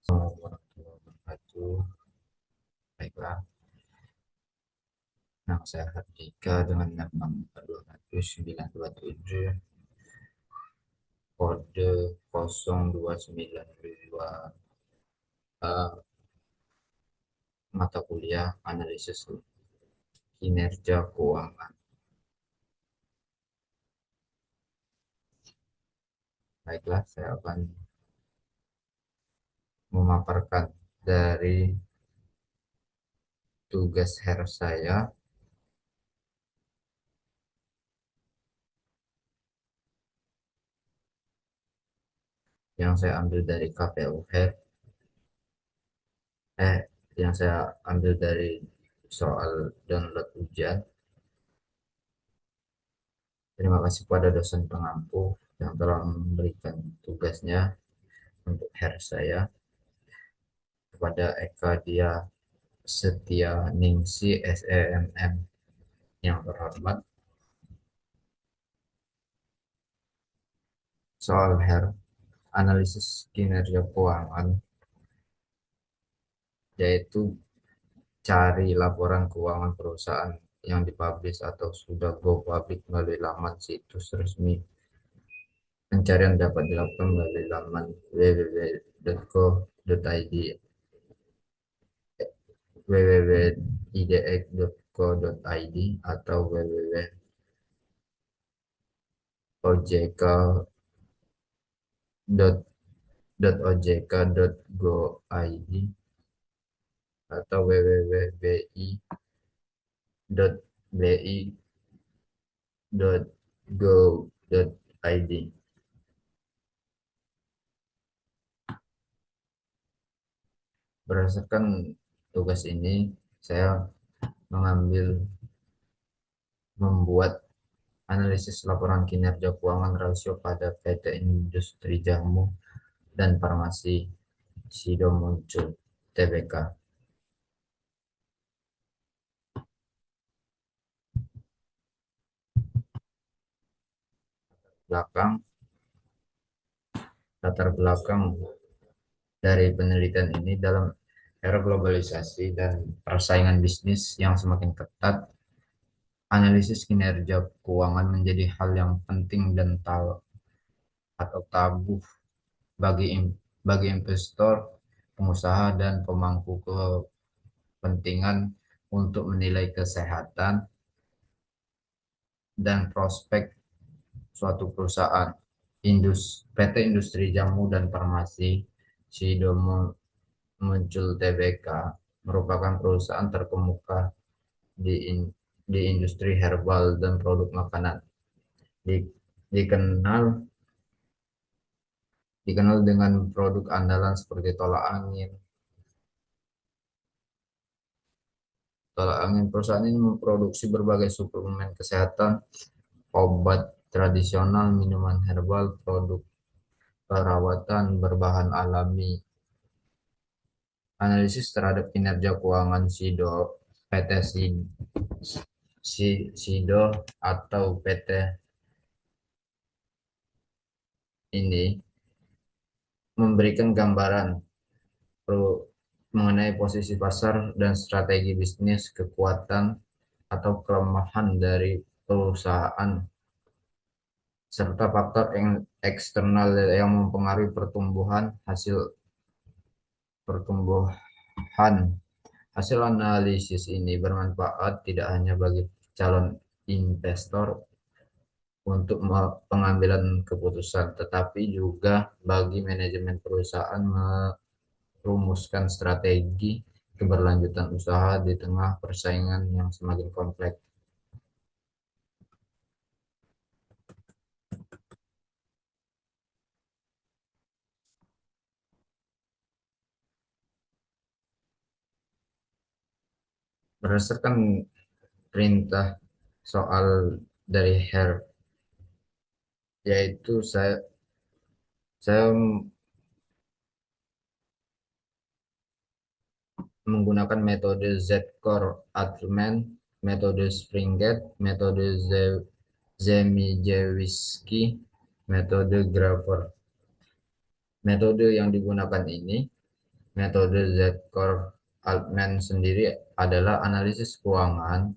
Assalamualaikum warahmatullahi wabarakatuh. Baiklah, nama saya Hardika dengan NIM 20927, kode 0292, mata kuliah analisis kinerja keuangan. Baiklah, saya akan memaparkan dari tugas saya yang saya ambil dari KPU Head, yang saya ambil dari soal download ujian. Terima kasih kepada dosen pengampu yang telah memberikan tugasnya untuk hair saya, kepada Eka Dia Setia Ningsi SEMM yang terhormat. Soal hair analisis kinerja keuangan, yaitu cari laporan keuangan perusahaan yang dipublish atau sudah go public melalui laman situs resmi. Pencarian dapat dilakukan melalui laman www.go.id, www.idx.co.id, atau www.ojk.go.id, atau www.bi.go.id. Berdasarkan tugas ini, saya membuat analisis laporan kinerja keuangan rasio pada PT Industri Jamu dan Farmasi Sido Muncul Tbk. Belakang Latar belakang dari penelitian ini: dalam era globalisasi dan persaingan bisnis yang semakin ketat, analisis kinerja keuangan menjadi hal yang penting dan atau tabu bagi investor, pengusaha, dan pemangku kepentingan untuk menilai kesehatan dan prospek suatu perusahaan. PT Industri Jamu dan Farmasi Sido Muncul Tbk merupakan perusahaan terkemuka di, di industri herbal dan produk makanan. Di, dikenal dikenal dengan produk andalan seperti tolak angin. Perusahaan ini memproduksi berbagai suplemen kesehatan, obat tradisional, minuman herbal, produk perawatan berbahan alami. Analisis terhadap kinerja keuangan PT Sido atau PT ini memberikan gambaran mengenai posisi pasar dan strategi bisnis, kekuatan atau kelemahan dari perusahaan, serta faktor eksternal yang mempengaruhi pertumbuhan. Hasil analisis ini bermanfaat tidak hanya bagi calon investor untuk pengambilan keputusan, tetapi juga bagi manajemen perusahaan merumuskan strategi keberlanjutan usaha di tengah persaingan yang semakin kompleks. Berdasarkan perintah soal dari HER, yaitu saya menggunakan metode Z-Core Altman, metode Springate, metode Zemijewiski, metode Graver. Metode yang digunakan ini Metode Z-Corp-Altman sendiri adalah analisis keuangan.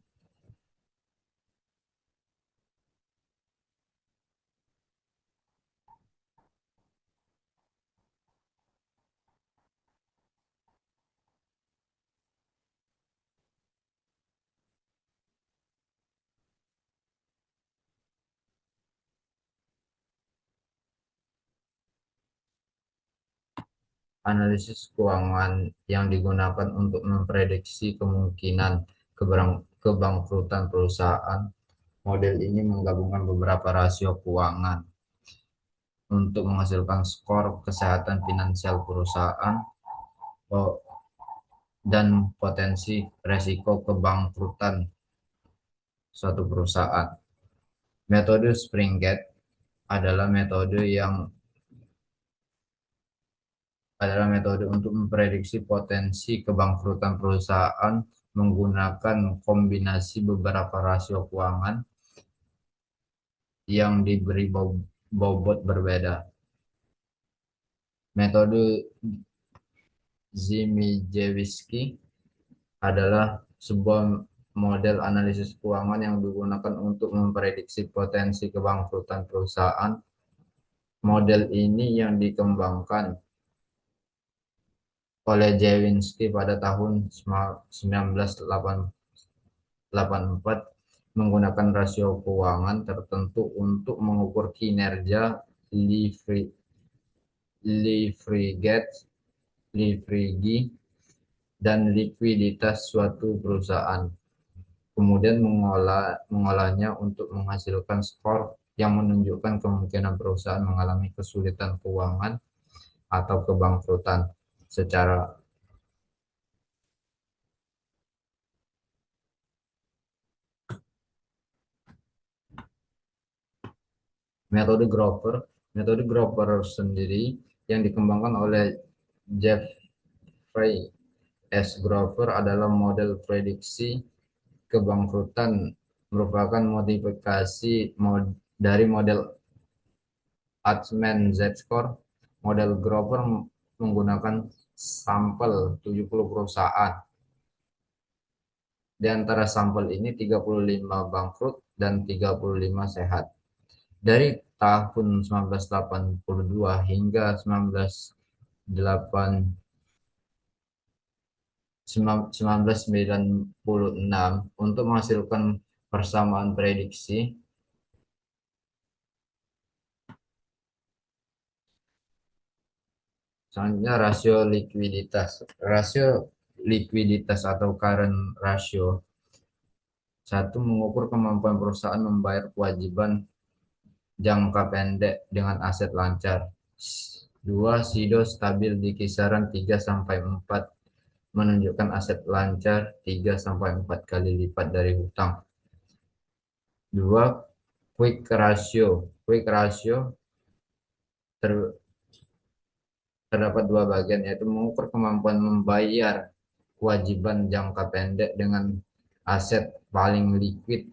Analisis keuangan yang digunakan untuk memprediksi kemungkinan kebangkrutan perusahaan. Model ini menggabungkan beberapa rasio keuangan untuk menghasilkan skor kesehatan finansial perusahaan dan potensi resiko kebangkrutan suatu perusahaan. Metode Springate adalah metode untuk memprediksi potensi kebangkrutan perusahaan menggunakan kombinasi beberapa rasio keuangan yang diberi bobot berbeda. Metode Zimijewski adalah sebuah model analisis keuangan yang digunakan untuk memprediksi potensi kebangkrutan perusahaan. Model ini yang dikembangkan oleh Jawinski pada tahun 1984 menggunakan rasio keuangan tertentu untuk mengukur kinerja leverage, dan likuiditas suatu perusahaan. Kemudian mengolahnya untuk menghasilkan skor yang menunjukkan kemungkinan perusahaan mengalami kesulitan keuangan atau kebangkrutan secara metode Grover. Metode Grover sendiri yang dikembangkan oleh Jeffrey S. Grover adalah model prediksi kebangkrutan, merupakan modifikasi dari model Altman Z-Score. Model Grover menggunakan sampel 70 perusahaan. Di antara sampel ini 35 bangkrut dan 35 sehat. Dari tahun 1982 hingga 1996 untuk menghasilkan persamaan prediksi. Selanjutnya rasio likuiditas. Rasio likuiditas atau current ratio satu mengukur kemampuan perusahaan membayar kewajiban jangka pendek dengan aset lancar. Dua, SIDO stabil di kisaran 3 sampai 4 menunjukkan aset lancar 3 sampai 4 kali lipat dari hutang. Dua, quick ratio. Quick ratio terdapat dua bagian, yaitu mengukur kemampuan membayar kewajiban jangka pendek dengan aset paling likuid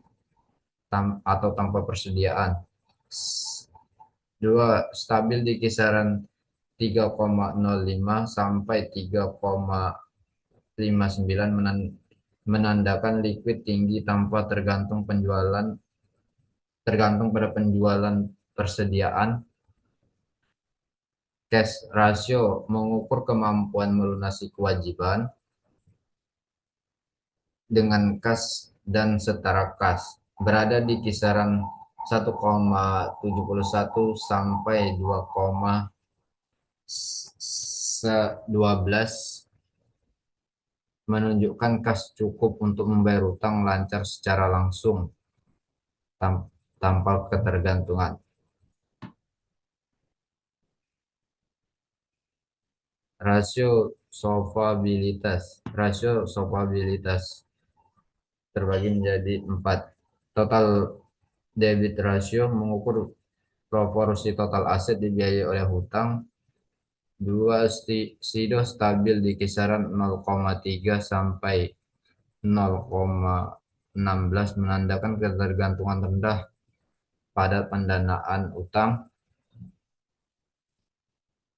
atau tanpa persediaan. Dua, stabil di kisaran 3,05 sampai 3,59 menandakan likuid tinggi tanpa tergantung pada penjualan persediaan. Cash ratio mengukur kemampuan melunasi kewajiban dengan kas dan setara kas berada di kisaran 1,71 sampai 2,12 menunjukkan kas cukup untuk membayar hutang lancar secara langsung tanpa ketergantungan. Rasio solvabilitas terbagi menjadi 4. Total debit ratio mengukur proporsi total aset dibiayai oleh hutang. 2. SIDO stabil di kisaran 0,3 sampai 0,16 menandakan ketergantungan rendah pada pendanaan utang.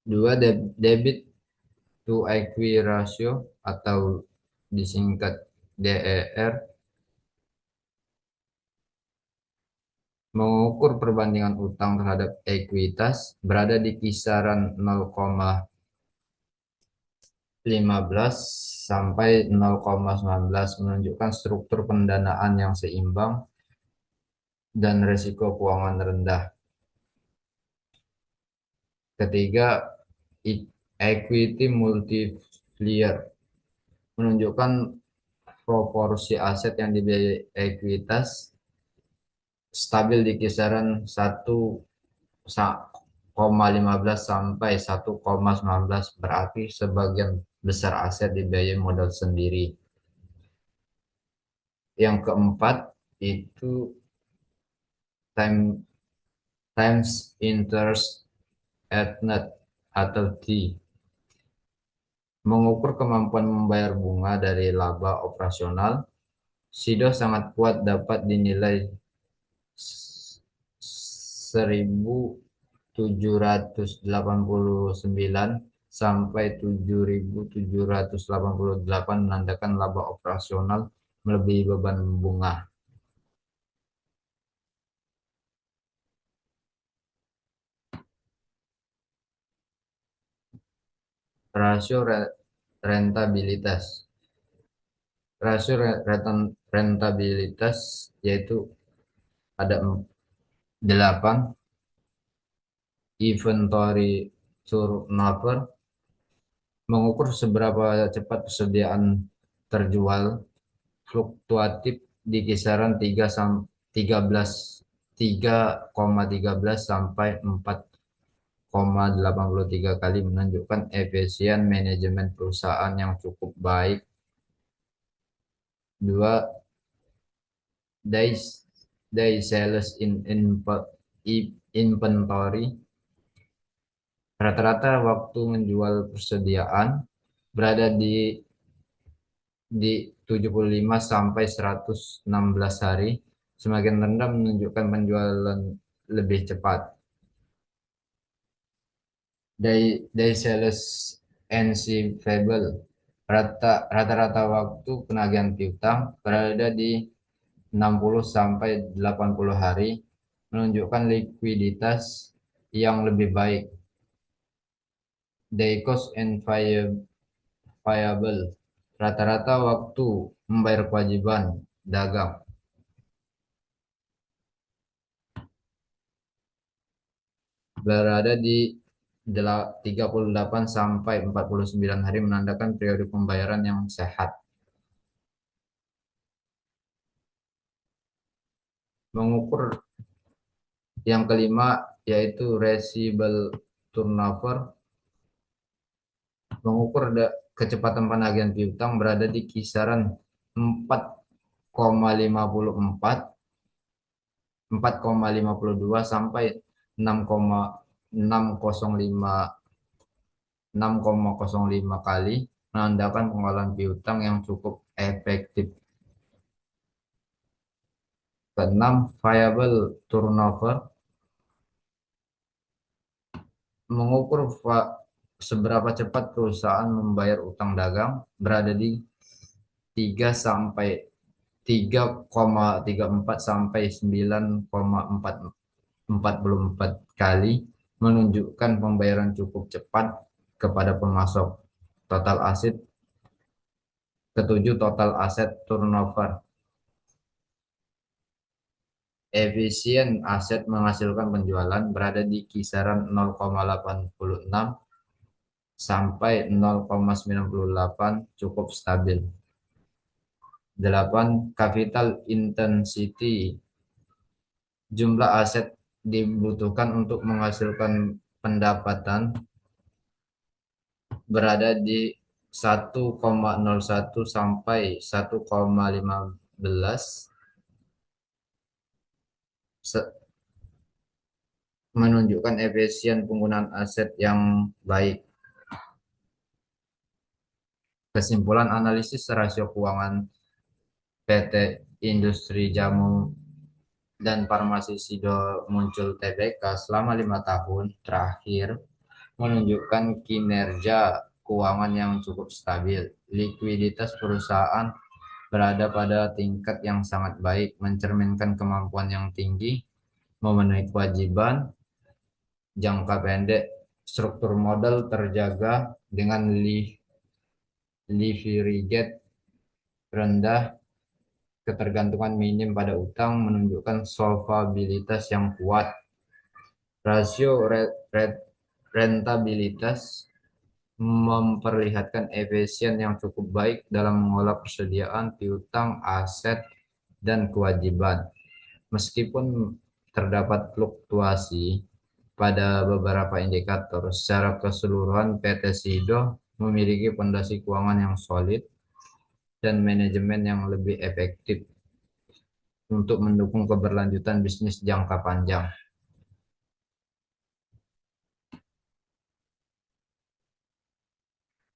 2. Debit to equity ratio atau disingkat DER mengukur perbandingan utang terhadap ekuitas berada di kisaran 0,15 sampai 0,19 menunjukkan struktur pendanaan yang seimbang dan risiko keuangan rendah. Ketiga, equity multiplier menunjukkan proporsi aset yang dibiayai ekuitas stabil di kisaran 1,15 sampai 1,19, berarti sebagian besar aset dibiayai modal sendiri. Yang keempat itu times interest earned atau T, mengukur kemampuan membayar bunga dari laba operasional. SIDO sangat kuat, dapat dinilai 1.789 sampai 7.788 menandakan laba operasional melebihi beban bunga. Rasio rentabilitas. Rasio rentabilitas yaitu ada 8, inventory turnover, mengukur seberapa cepat persediaan terjual, fluktuatif di kisaran 3,13 sampai 4,83 kali, menunjukkan efisien manajemen perusahaan yang cukup baik. 2, day sales inventory, rata-rata waktu menjual persediaan berada di 75 sampai 116 hari. Semakin rendah menunjukkan penjualan lebih cepat. Day sales receivable, rata-rata waktu penagihan piutang berada di 60 sampai 80 hari, menunjukkan likuiditas yang lebih baik. Day cost and payable, rata-rata waktu membayar kewajiban dagang berada di 38 sampai 49 hari, menandakan periode pembayaran yang sehat. Mengukur yang kelima yaitu receivable turnover, mengukur kecepatan penagihan piutang berada di kisaran 4,52 sampai 6,05 kali, menandakan pengelolaan piutang yang cukup efektif. Keenam, viable turnover, mengukur seberapa cepat perusahaan membayar utang dagang, berada di 3,34 sampai 9,44 kali, menunjukkan pembayaran cukup cepat kepada pemasok. Total aset. Ketujuh, total aset turnover, efisien aset menghasilkan penjualan berada di kisaran 0,86 sampai 0,98, cukup stabil. 8, capital intensity, jumlah aset dibutuhkan untuk menghasilkan pendapatan berada di 1,01 sampai 1,15, menunjukkan efisien penggunaan aset yang baik. Kesimpulan analisis rasio keuangan PT Industri Jamu dan Farmasi SIDO muncul TBK selama 5 tahun terakhir menunjukkan kinerja keuangan yang cukup stabil. Likuiditas perusahaan berada pada tingkat yang sangat baik, mencerminkan kemampuan yang tinggi, memenuhi kewajiban jangka pendek. Struktur modal terjaga dengan leverage rendah, ketergantungan minim pada utang, menunjukkan solvabilitas yang kuat. Rasio rentabilitas memperlihatkan efisien yang cukup baik dalam mengolah persediaan piutang, aset, dan kewajiban. Meskipun terdapat fluktuasi pada beberapa indikator, secara keseluruhan PT SIDO memiliki fondasi keuangan yang solid dan manajemen yang lebih efektif untuk mendukung keberlanjutan bisnis jangka panjang.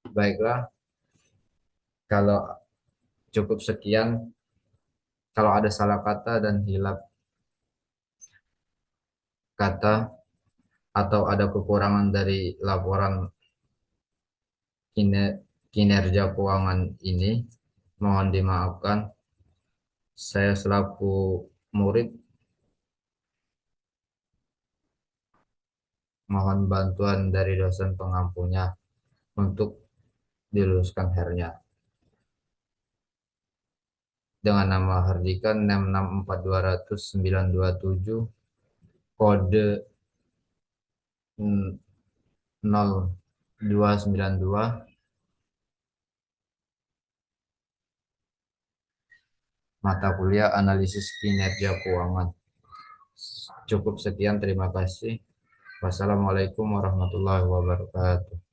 Baiklah, kalau cukup sekian. Kalau ada salah kata dan hilap kata atau ada kekurangan dari laporan kinerja keuangan ini, mohon dimaafkan. Saya selaku murid mohon bantuan dari dosen pengampunya untuk diluluskan hernya. Dengan nama Hardika 664200927, kode 0292, mata kuliah analisis kinerja keuangan. Cukup sekian, terima kasih. Wassalamualaikum warahmatullahi wabarakatuh.